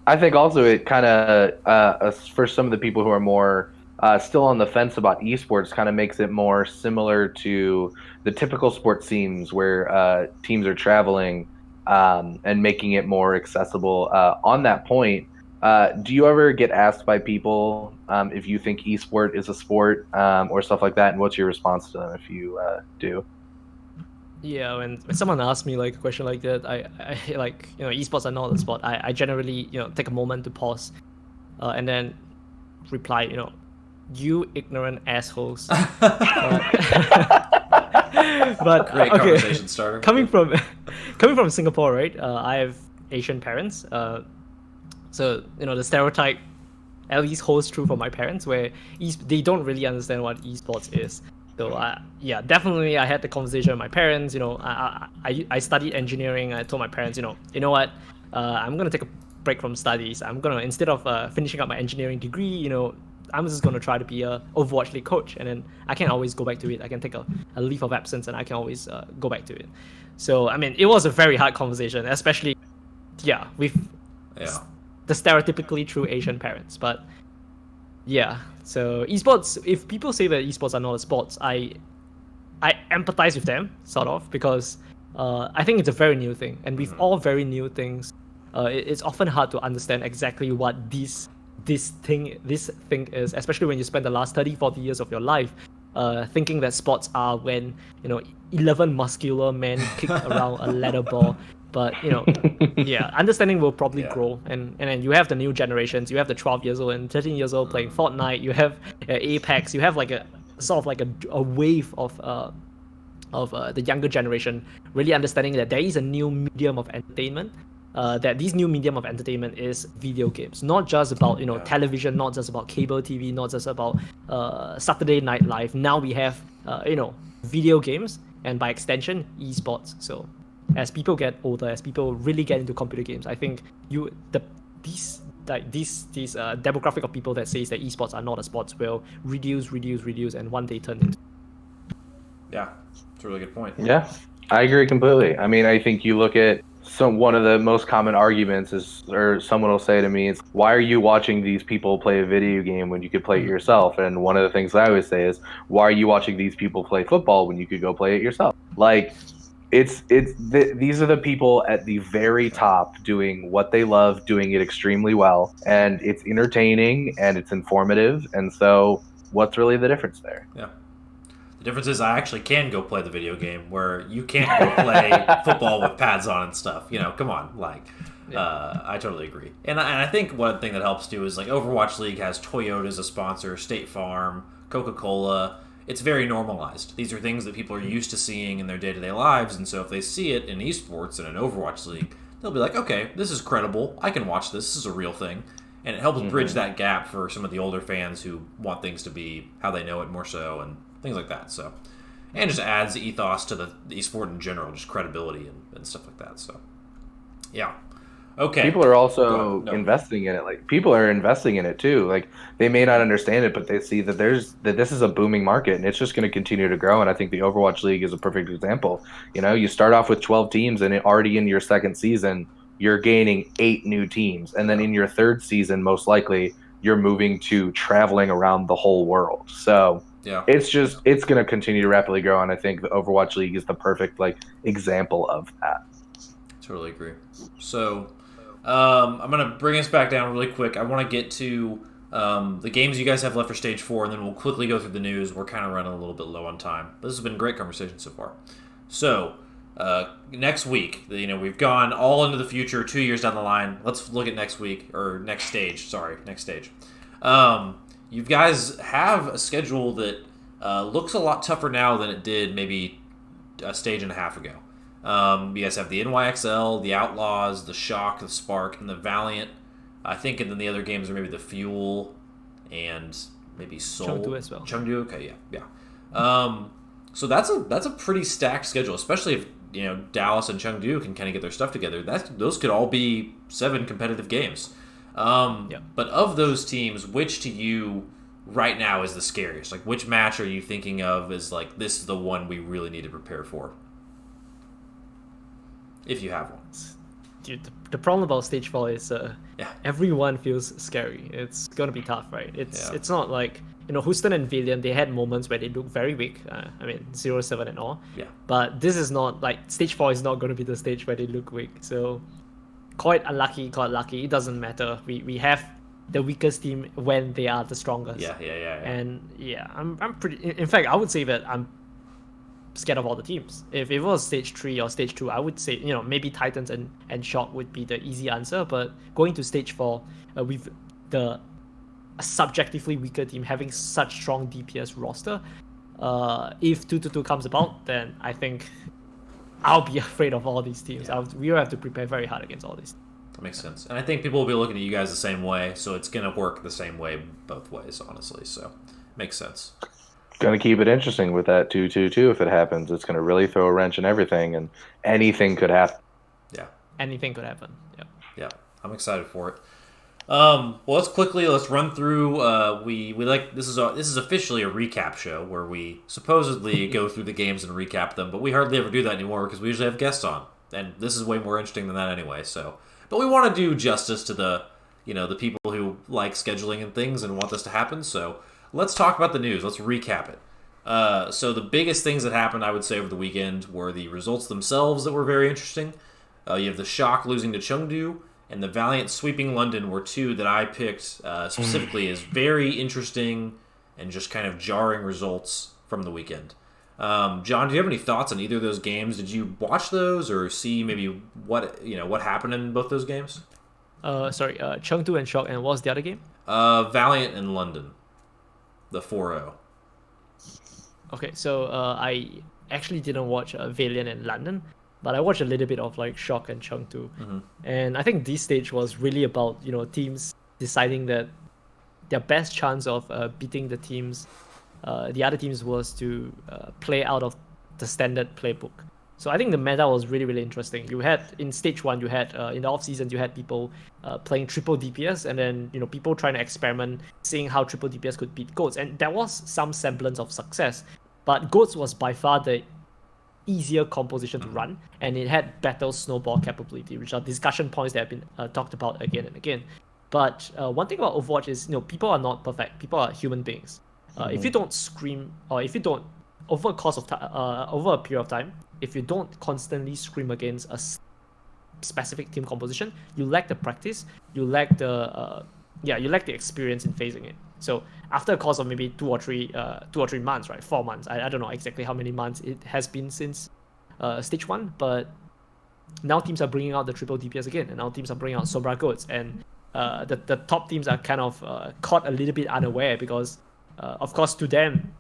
I think also it kind of, for some of the people who are more still on the fence about esports, kind of makes it more similar to the typical sports teams where teams are traveling and making it more accessible. On that point, do you ever get asked by people if you think esport is a sport or stuff like that, and what's your response to them if you do? Yeah, when someone asks me like a question like that, I like, esports are not a sport. I generally take a moment to pause, and then reply, you ignorant assholes. But great conversation starter. Coming from Singapore, right? I have Asian parents, so the stereotype at least holds true for my parents, where they don't really understand what esports is. So definitely I had the conversation with my parents. I studied engineering. I told my parents, you know what, I'm gonna take a break from studies. I'm gonna, instead of finishing up my engineering degree, I'm just gonna try to be a Overwatch League coach, and then I can always go back to it. I can take a leave of absence, and I can always go back to it. So I mean, it was a very hard conversation, especially with the stereotypically true Asian parents, but. Yeah, so esports, if people say that esports are not a sport, I empathize with them, sort of, because I think it's a very new thing. And with all very new things, it's often hard to understand exactly what this thing is, especially when you spend the last 30, 40 years of your life thinking that sports are when 11 muscular men kick around a leather ball. But understanding will probably grow, and then you have the new generations. You have the 12 years old and 13 years old playing Fortnite. You have Apex. You have like a sort of like a wave of the younger generation really understanding that there is a new medium of entertainment. That this new medium of entertainment is video games, not just about television, not just about cable TV, not just about Saturday Night Live. Now we have video games, and by extension, esports. So. As people get older, as people really get into computer games, I think these demographic of people that says that esports are not a sport will reduce, and one day turn into. Yeah, it's a really good point. Yeah, I agree completely. I mean, I think you look at one of the most common arguments is, or someone will say to me, it's, why are you watching these people play a video game when you could play it yourself? And one of the things I always say is, why are you watching these people play football when you could go play it yourself? Like. These are the people at the very top doing what they love, doing it extremely well, and it's entertaining and it's informative. And so, what's really the difference there? Yeah, the difference is I actually can go play the video game, where you can't go play football with pads on and stuff. Come on, like. I totally agree, and I think one thing that helps too is like Overwatch League has Toyota as a sponsor, State Farm, Coca-Cola. It's very normalized. These are things that people are used to seeing in their day-to-day lives, and so if they see it in esports and an Overwatch League, they'll be like, okay, this is credible. I can watch this. This is a real thing. And it helps bridge that gap for some of the older fans who want things to be how they know it more so, and things like that. So, and just adds ethos to the esport in general, just credibility and stuff like that. So, yeah. Okay. People are also investing in it. Like, people are investing in it too. Like, they may not understand it, but they see that this is a booming market, and it's just going to continue to grow. And I think the Overwatch League is a perfect example. You start off with 12 teams, and already in your second season, you're gaining 8 new teams, and then in your third season, most likely, you're moving to traveling around the whole world. So it's going to continue to rapidly grow, and I think the Overwatch League is the perfect example of that. Totally agree. So, I'm going to bring us back down really quick. I want to get to the games you guys have left for Stage 4, and then we'll quickly go through the news. We're kind of running a little bit low on time. But this has been a great conversation so far. So, next week, we've gone all into the future, 2 years down the line. Let's look at next week, or next stage. Sorry, next stage. You guys have a schedule that looks a lot tougher now than it did maybe a stage and a half ago. You guys have the NYXL, the Outlaws, the Shock, the Spark, and the Valiant. I think, and then the other games are maybe the Fuel and maybe Seoul. Chengdu as well. Chengdu, okay, yeah. So that's a pretty stacked schedule, especially if Dallas and Chengdu can kind of get their stuff together. Those could all be 7 competitive games. But of those teams, which to you right now is the scariest? Like, which match are you thinking of as like this is the one we really need to prepare for? If you have one. Dude, the problem about Stage 4 is everyone feels scary. It's gonna be tough, right? It's not like Houston and Valiant, they had moments where they look very weak. 0-7 and all. Yeah. But this is not like Stage 4 is not going to be the stage where they look weak. So quite unlucky, quite lucky. It doesn't matter. We have the weakest team when they are the strongest. Yeah. And I'm pretty. In fact, I would say that I'm scared of all the teams. If it was Stage 3 or Stage 2, I would say maybe Titans and Shock would be the easy answer. But going to Stage 4 with the subjectively weaker team having such strong DPS roster, if 2-2 comes about, then I think I'll be afraid of all these teams. We will have to prepare very hard against all these. That makes sense. And I think people will be looking at you guys the same way, so it's going to work the same way both ways, honestly. So, makes sense. Going to keep it interesting with that 2-2-2 if it happens. It's going to really throw a wrench in everything, and anything could happen. Yeah. Anything could happen. Yeah. Yeah. I'm excited for it. Well, let's run through. This is officially a recap show where we supposedly go through the games and recap them, but we hardly ever do that anymore because we usually have guests on, and this is way more interesting than that anyway. So, but we want to do justice to the people who like scheduling and things and want this to happen. So let's talk about the news. Let's recap it. So the biggest things that happened, I would say, over the weekend were the results themselves that were very interesting. You have the Shock losing to Chengdu, and the Valiant sweeping London were 2 that I picked specifically as very interesting and just kind of jarring results from the weekend. John, do you have any thoughts on either of those games? Did you watch those or see maybe what happened in both those games? Chengdu and Shock, and what was the other game? Valiant and London, the 4-0. Okay, so I actually didn't watch Valiant and London. But I watched a little bit of like Shock and Chengdu, and I think this stage was really about teams deciding that their best chance of beating the other teams was to play out of the standard playbook. So I think the meta was really, really interesting. You had in Stage 1, you had in the off season, you had people playing triple DPS, and then people trying to experiment, seeing how triple DPS could beat Goats, and there was some semblance of success. But Goats was by far the easier composition to run, and it had better snowball capability, which are discussion points that have been talked about again and again. But one thing about Overwatch is people are not perfect. People are human beings. If you don't scream, or if you don't over a period of time, if you don't constantly scream against a specific team composition, you lack the practice, you lack the experience in facing it. So after a course of maybe 2 or 3 months, right, 4 months, I don't know exactly how many months it has been since Stage 1, but now teams are bringing out the triple DPS again, and now teams are bringing out Sombra Goats, and the top teams are kind of caught a little bit unaware because, of course, to them,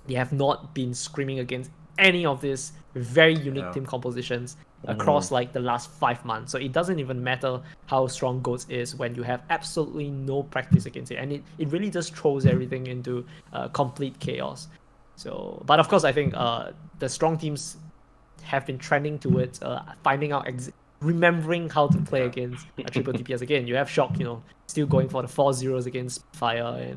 they have not been screaming against any of these very unique team compositions across like the last 5 months. So it doesn't even matter how strong Goats is when you have absolutely no practice against it, and it really just throws everything into complete chaos. So, but of course, I think the strong teams have been trending towards finding out remembering how to play against a triple DPS again. You have Shock, still going for the 4-0s against Fire,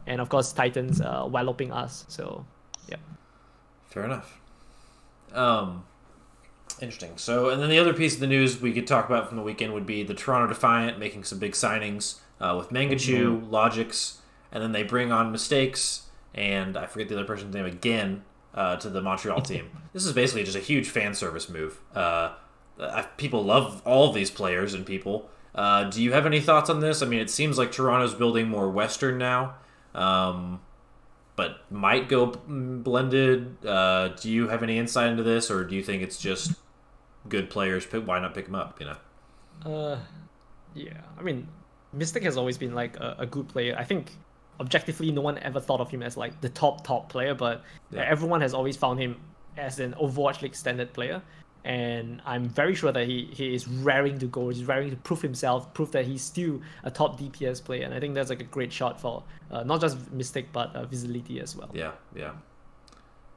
and of course Titans walloping us. So yeah, fair enough. Interesting. So, and then the other piece of the news we could talk about from the weekend would be the Toronto Defiant making some big signings with Mangachu, Logix, and then they bring on Mistakes, and I forget the other person's name again, to the Montreal team. This is basically just a huge fan service move. people love all of these players and people. Do you have any thoughts on this? I mean, it seems like Toronto's building more Western now, but might go blended. Do you have any insight into this, or do you think it's just good players? Why not pick them up? Yeah. I mean, Mystic has always been like a good player. I think objectively, no one ever thought of him as like the top player, but everyone has always found him as an Overwatch League standard player. And I'm very sure that he is raring to go. He's raring to prove himself, prove that he's still a top DPS player. And I think that's like a great shot for not just Mystic, but visibility as well. Yeah.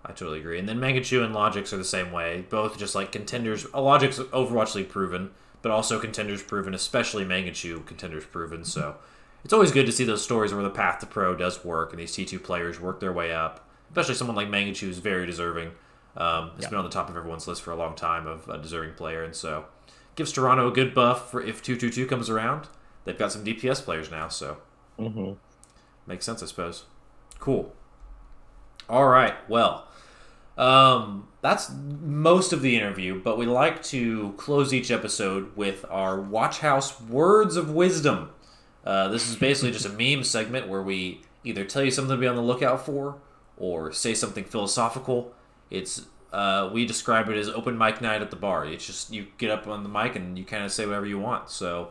I totally agree. And then Mangachu and Logix are the same way. Both just like contenders. Logix Overwatch League proven, but also contenders proven, especially Mangachu contenders proven. So it's always good to see those stories where the path to pro does work and these T2 players work their way up. Especially someone like Mangachu is very deserving. It's been on the top of everyone's list for a long time of a deserving player, and so gives Toronto a good buff for if 222 comes around. They've got some DPS players now, so makes sense, I suppose. Cool. All right, well, that's most of the interview, but we like to close each episode with our WatchHaus Words of Wisdom. This is basically just a meme segment where we either tell you something to be on the lookout for or say something philosophical. It's we describe it as open mic night at the bar. It's just you get up on the mic and you kind of say whatever you want. So,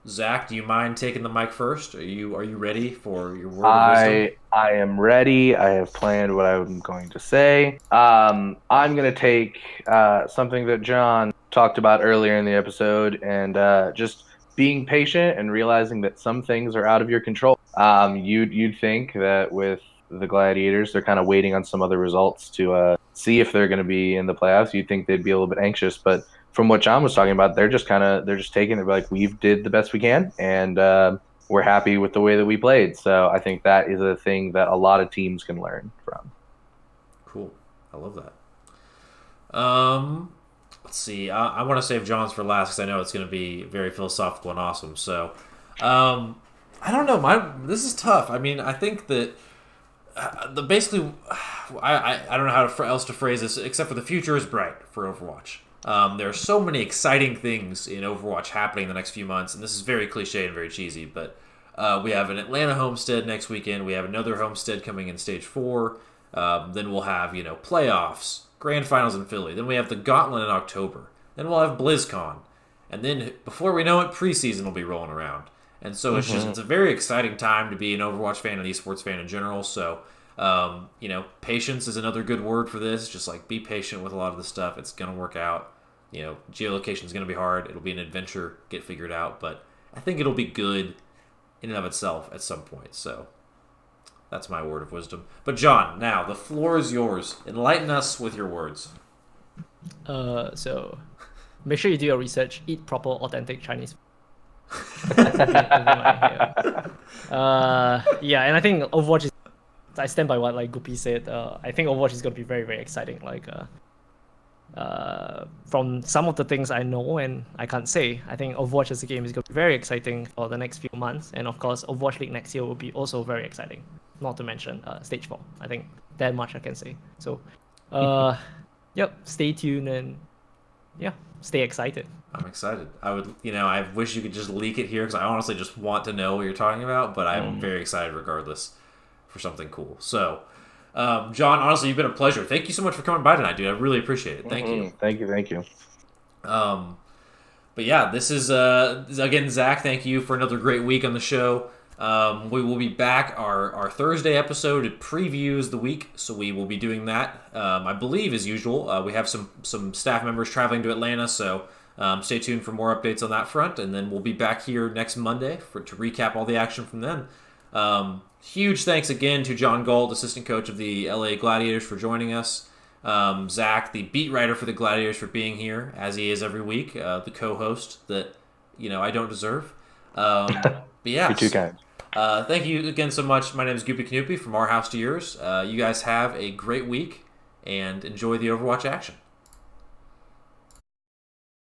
Zach, do you mind taking the mic first? Are you ready for your word of wisdom? I am ready. I have planned what I'm going to say. I'm going to take something that John talked about earlier in the episode, and just being patient and realizing that some things are out of your control. You'd think that with the Gladiators, they're kind of waiting on some other results to see if they're going to be in the playoffs. You'd think they'd be a little bit anxious, but from what John was talking about, they're just taking it like, we've did the best we can, and we're happy with the way that we played. So I think that is a thing that a lot of teams can learn from. Cool. I love that. Let's see. I want to save John's for last because I know it's going to be very philosophical and awesome. So I don't know. This is tough. I mean, I think that basically, I don't know how else to phrase this except for the future is bright for Overwatch. There are so many exciting things in Overwatch happening in the next few months, and this is very cliche and very cheesy, but we have an Atlanta homestead next weekend. We have another homestead coming in Stage 4. Then we'll have, playoffs, grand finals in Philly. Then we have the Gauntlet in October. Then we'll have BlizzCon. And then, before we know it, preseason will be rolling around. And so it's a very exciting time to be an Overwatch fan and esports fan in general. So, patience is another good word for this. Just like be patient with a lot of the stuff. It's going to work out. Geolocation is going to be hard. It'll be an adventure, get figured out. But I think it'll be good in and of itself at some point. So that's my word of wisdom. But John, now the floor is yours. Enlighten us with your words. So make sure you do your research. Eat proper, authentic Chinese. And I think Overwatch is. I stand by what like Guppy said. I think Overwatch is going to be very, very exciting. From some of the things I know and I can't say, I think Overwatch as a game is going to be very exciting for the next few months. And of course, Overwatch League next year will be also very exciting. Not to mention Stage 4. I think that much I can say. So, stay tuned and stay excited. I'm excited. I wish you could just leak it here because I honestly just want to know what you're talking about, but I'm very excited regardless for something cool. So, John, honestly, you've been a pleasure. Thank you so much for coming by tonight, dude. I really appreciate it. Thank you. Thank you. But yeah, this is, again, Zach, thank you for another great week on the show. We will be back. Our Thursday episode previews the week, so we will be doing that, I believe, as usual. We have some staff members traveling to Atlanta, so stay tuned for more updates on that front, and then we'll be back here next Monday to recap all the action from then. Huge thanks again to JohnGalt, assistant coach of the LA Gladiators, for joining us. Zach, the beat writer for the Gladiators, for being here, as he is every week, the co-host that, I don't deserve. But yeah. You're too kind. Thank you again so much. My name is Goopy Knoopy, from our house to yours. You guys have a great week, and enjoy the Overwatch action.